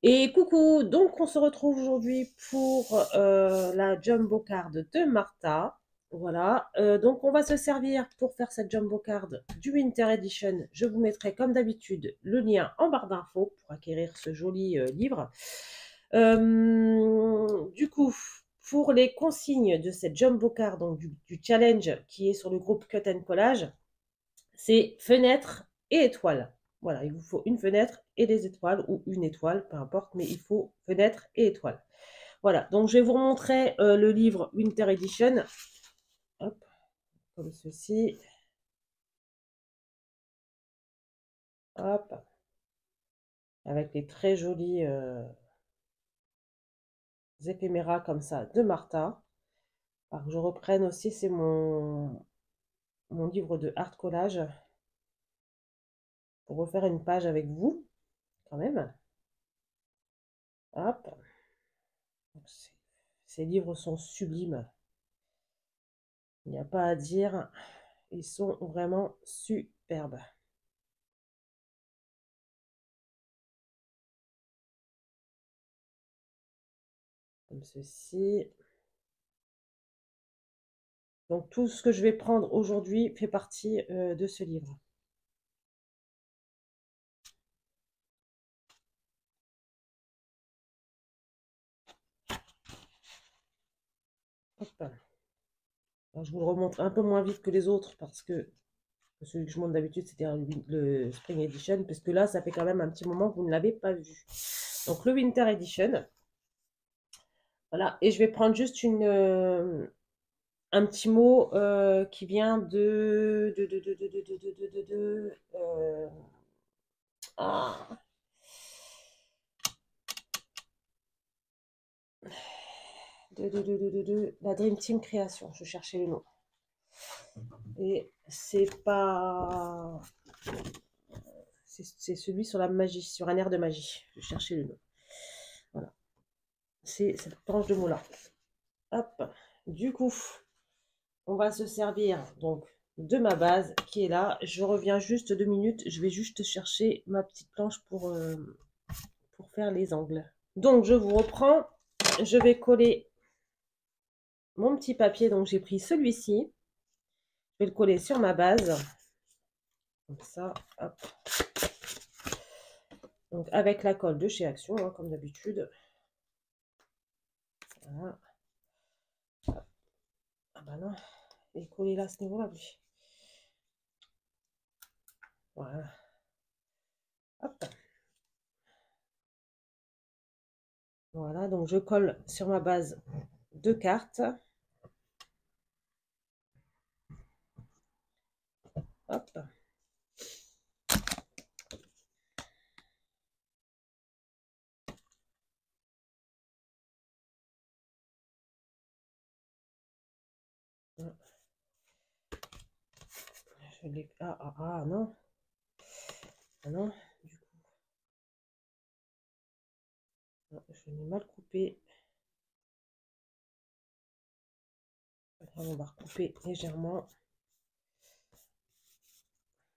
Et coucou, donc on se retrouve aujourd'hui pour la Jumbo Card de Martha. Voilà, donc on va se servir pour faire cette Jumbo Card du Winter Edition. Je vous mettrai comme d'habitude le lien en barre d'infos pour acquérir ce joli livre. Du coup, pour les consignes de cette Jumbo Card, donc du challenge qui est sur le groupe Cut and Collage, c'est fenêtre et étoile. Voilà, il vous faut une fenêtre et des étoiles, ou une étoile, peu importe, mais il faut fenêtre et étoile. Voilà, donc je vais vous montrer le livre Winter Edition. Hop, comme ceci. Hop, avec les très jolis éphéméras comme ça de Martha. Alors que je reprenne aussi, c'est mon livre de art collage pour refaire une page avec vous, quand même. Hop, ces livres sont sublimes. Il n'y a pas à dire. Ils sont vraiment superbes. Comme ceci. Donc tout ce que je vais prendre aujourd'hui fait partie de ce livre. Hop. Alors, je vous le remontre un peu moins vite que les autres parce que celui que je montre d'habitude c'était le Spring Edition, parce que là ça fait quand même un petit moment que vous ne l'avez pas vu. Donc le Winter Edition. Voilà, et je vais prendre juste un petit mot qui vient ah, la Dream Team Création. Je cherchais le nom. Et c'est pas... C'est celui sur la magie, sur un air de magie. Je cherchais le nom. Voilà. C'est cette planche de mots-là. Hop. Du coup, on va se servir donc de ma base qui est là. Je reviens juste 2 minutes. Je vais juste chercher ma petite planche pour faire les angles. Donc, je vous reprends. Je vais coller mon petit papier. Donc, j'ai pris celui-ci. Je vais le coller sur ma base. Comme ça. Hop. Donc, avec la colle de chez Action, hein, comme d'habitude. Voilà. Ah bah non, il est collé là à ce niveau-là, lui. Voilà. Hop. Voilà, donc je colle sur ma base 2 cartes. Hop. Je l'ai... Ah, non. Ah non, du coup. Non, je l'ai mal coupé. On va recouper légèrement.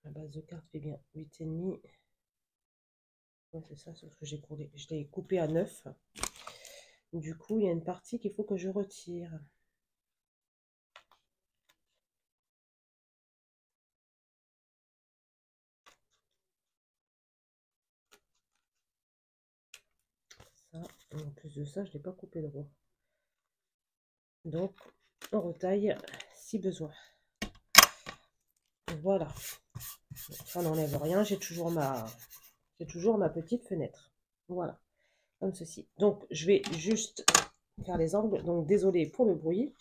La base de carte fait bien 8,5. Ouais, c'est ça, c'est ce que j'ai coulé. Je l'ai coupé à 9. Du coup, il y a une partie qu'il faut que je retire. Ça, en plus de ça, je ne l'ai pas coupé droit. Donc, on retaille si besoin. Voilà. Ça n'enlève rien, j'ai toujours ma petite fenêtre. Voilà, comme ceci. Donc, je vais juste faire les angles. Donc, désolé pour le bruit.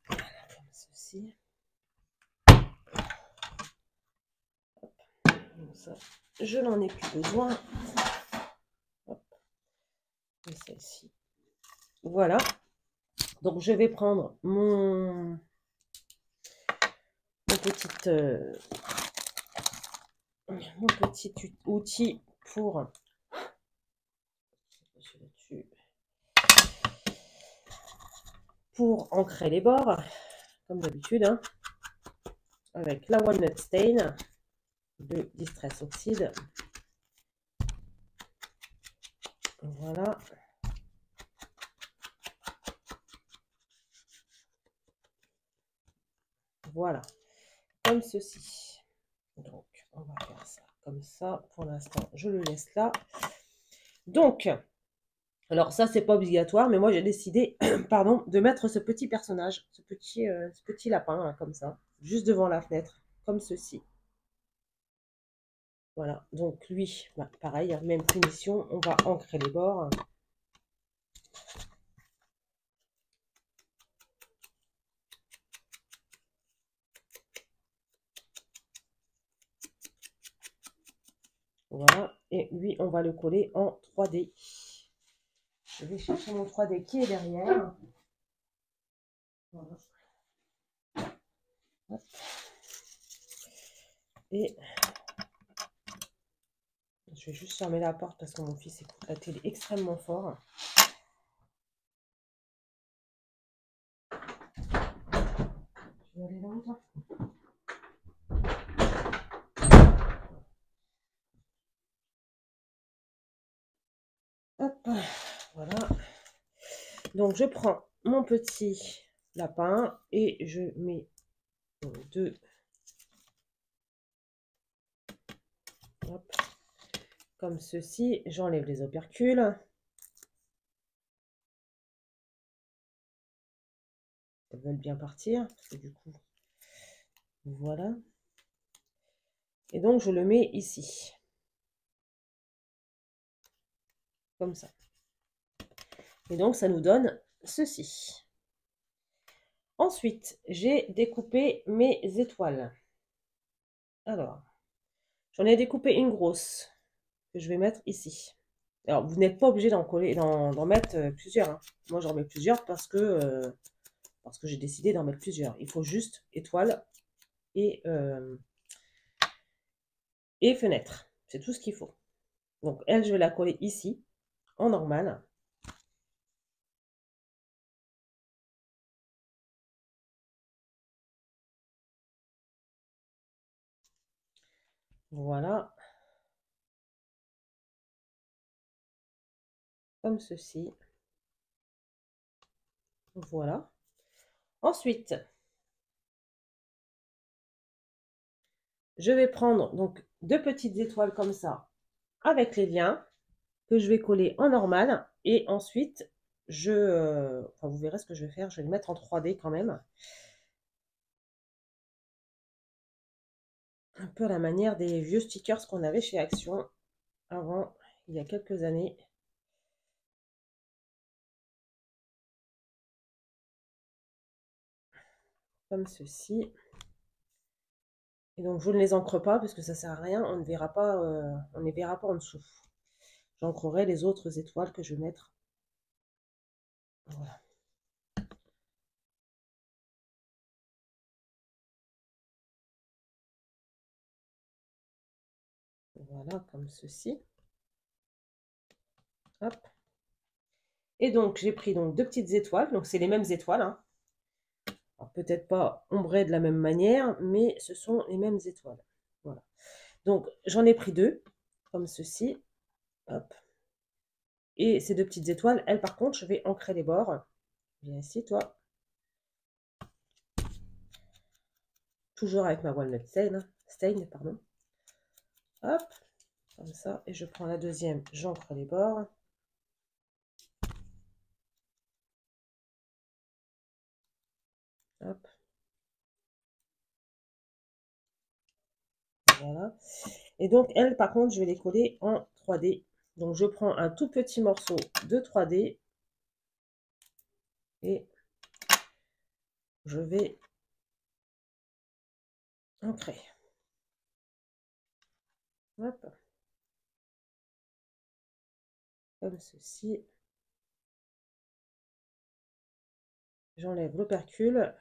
Voilà, comme ceci. Hop. Donc ça, je n'en ai plus besoin. Hop. Et celle-ci. Voilà. Donc, je vais prendre mon petit outil pour ancrer les bords, comme d'habitude, hein, avec la Walnut Stain de Distress Oxide. Voilà. Voilà, comme ceci. Donc, on va faire ça comme ça. Pour l'instant, je le laisse là. Donc, alors ça, c'est pas obligatoire, mais moi, j'ai décidé, pardon, de mettre ce petit personnage, ce petit lapin, là, comme ça, juste devant la fenêtre, comme ceci. Voilà, donc lui, bah, pareil, hein, même finition, on va ancrer les bords. Voilà, et lui, on va le coller en 3D. Je vais chercher mon 3D qui est derrière. Voilà. Hop. Et je vais juste fermer la porte parce que mon fils écoute la télé extrêmement fort. Je vais aller là, toi. Hop, voilà. Donc, je prends mon petit lapin et je mets deux. Hop, comme ceci. J'enlève les opercules. Elles veulent bien partir. Parce que du coup, voilà. Et donc, je le mets ici. Comme ça. Et donc, ça nous donne ceci. Ensuite, j'ai découpé mes étoiles. Alors, j'en ai découpé une grosse que je vais mettre ici. Alors, vous n'êtes pas obligé d'en mettre plusieurs. Hein. Moi, j'en mets plusieurs parce que j'ai décidé d'en mettre plusieurs. Il faut juste étoile et fenêtre. C'est tout ce qu'il faut. Donc, elle, je vais la coller ici, en normal. Voilà. Comme ceci. Voilà. Ensuite, je vais prendre donc deux petites étoiles comme ça, avec les liens, que je vais coller en normal. Et ensuite, enfin, vous verrez ce que je vais faire. Je vais le mettre en 3D quand même. Un peu à la manière des vieux stickers qu'on avait chez Action avant, il y a quelques années. Comme ceci. Et donc, je ne les encre pas parce que ça sert à rien. On ne verra pas, on ne verra pas en dessous. J'encrerai les autres étoiles que je vais mettre. Voilà. Voilà, comme ceci. Hop. Et donc, j'ai pris donc deux petites étoiles. Donc, c'est les mêmes étoiles. Hein. Peut-être pas ombrées de la même manière, mais ce sont les mêmes étoiles. Voilà. Donc, j'en ai pris deux, comme ceci. Hop. Et ces deux petites étoiles, elles, par contre, je vais ancrer les bords. Viens ici, toi. Toujours avec ma Walnut Stain, pardon. Hop, comme ça. Et je prends la deuxième, j'ancre les bords. Hop. Voilà. Et donc, elles, par contre, je vais les coller en 3D. Donc, je prends un tout petit morceau de 3D et je vais ancrer. Hop. Comme ceci. J'enlève l'opercule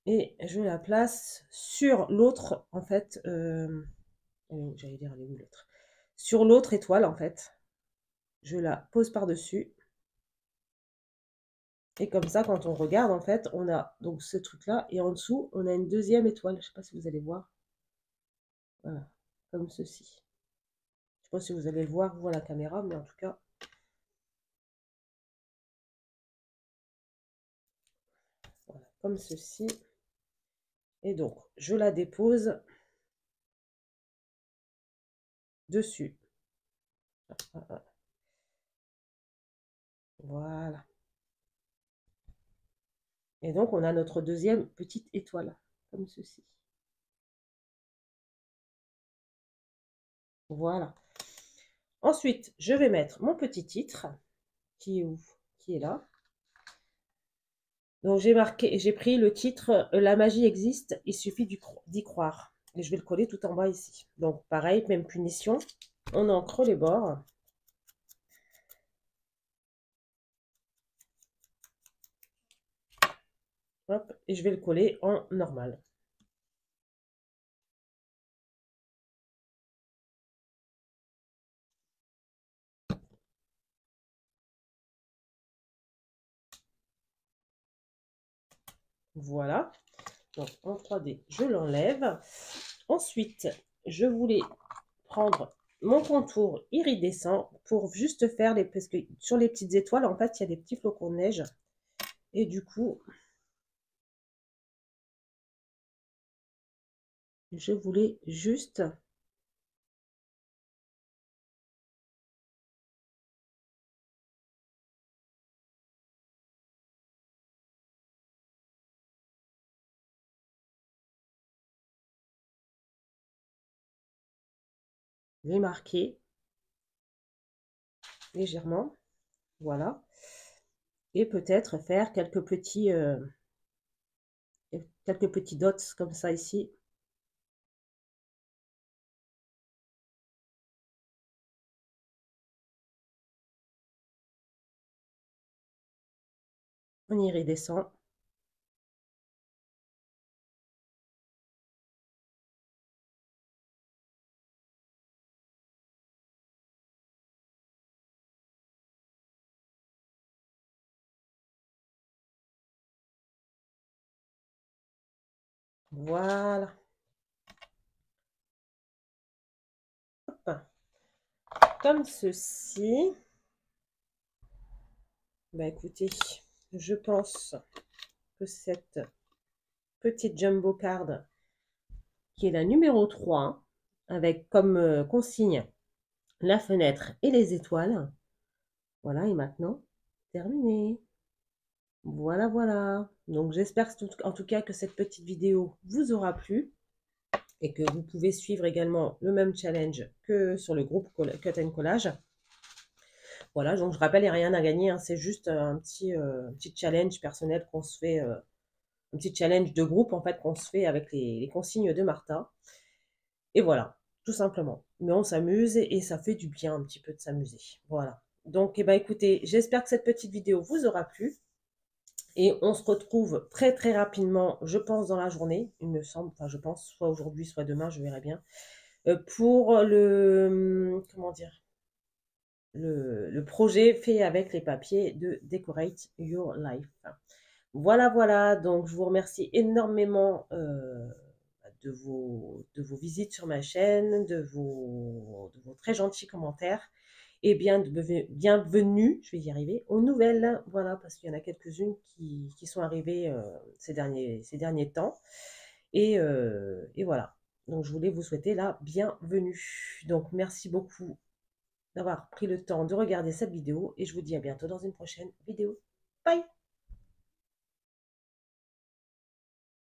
et je la place sur l'autre, en fait. J'allais dire, elle est où l'autre? Sur l'autre étoile, en fait. Je la pose par-dessus. Et comme ça, quand on regarde, en fait, on a donc ce truc-là. Et en dessous, on a une deuxième étoile. Je ne sais pas si vous allez voir. Voilà, comme ceci. Je ne sais pas si vous allez le voir, vous, à la caméra, mais en tout cas. Voilà, comme ceci. Et donc, je la dépose dessus. Voilà. Et donc, on a notre deuxième petite étoile, comme ceci. Voilà. Ensuite, je vais mettre mon petit titre, qui est où? Qui est là. Donc, j'ai pris le titre « La magie existe, il suffit d'y croire ». Et je vais le coller tout en bas ici. Donc, pareil, même punition. On encre les bords. Hop, et je vais le coller en normal. Voilà. Donc, en 3D, je l'enlève. Ensuite, je voulais prendre mon contour iridescent pour juste faire les... Parce que sur les petites étoiles, en fait, il y a des petits flocons de neige. Et du coup, je voulais juste... les marquer légèrement. Voilà. Et peut-être faire quelques petits dots comme ça ici. En iridescent. Voilà. Hop. Comme ceci. Bah écoutez, je pense que cette petite jumbo card, qui est la numéro 3, avec comme consigne la fenêtre et les étoiles, voilà, et maintenant, terminé. Voilà, voilà. Donc j'espère en tout cas que cette petite vidéo vous aura plu et que vous pouvez suivre également le même challenge que sur le groupe Cut and Collage. Voilà, donc je rappelle, il n'y a rien à gagner, hein, c'est juste un petit challenge personnel qu'on se fait, un petit challenge de groupe en fait qu'on se fait avec les consignes de Martha. Et voilà, tout simplement. Mais on s'amuse et ça fait du bien un petit peu de s'amuser. Voilà. Donc, eh ben, écoutez, j'espère que cette petite vidéo vous aura plu. Et on se retrouve très très rapidement, je pense, dans la journée, il me semble, enfin je pense, soit aujourd'hui, soit demain, je verrai bien, pour comment dire, le projet fait avec les papiers de Decorate Your Life. Voilà, voilà, donc je vous remercie énormément de vos visites sur ma chaîne, de vos très gentils commentaires. Et bien bienvenue, je vais y arriver, aux nouvelles. Voilà, parce qu'il y en a quelques-unes qui sont arrivées ces derniers temps. Et voilà. Donc, je voulais vous souhaiter la bienvenue. Donc, merci beaucoup d'avoir pris le temps de regarder cette vidéo. Et je vous dis à bientôt dans une prochaine vidéo. Bye!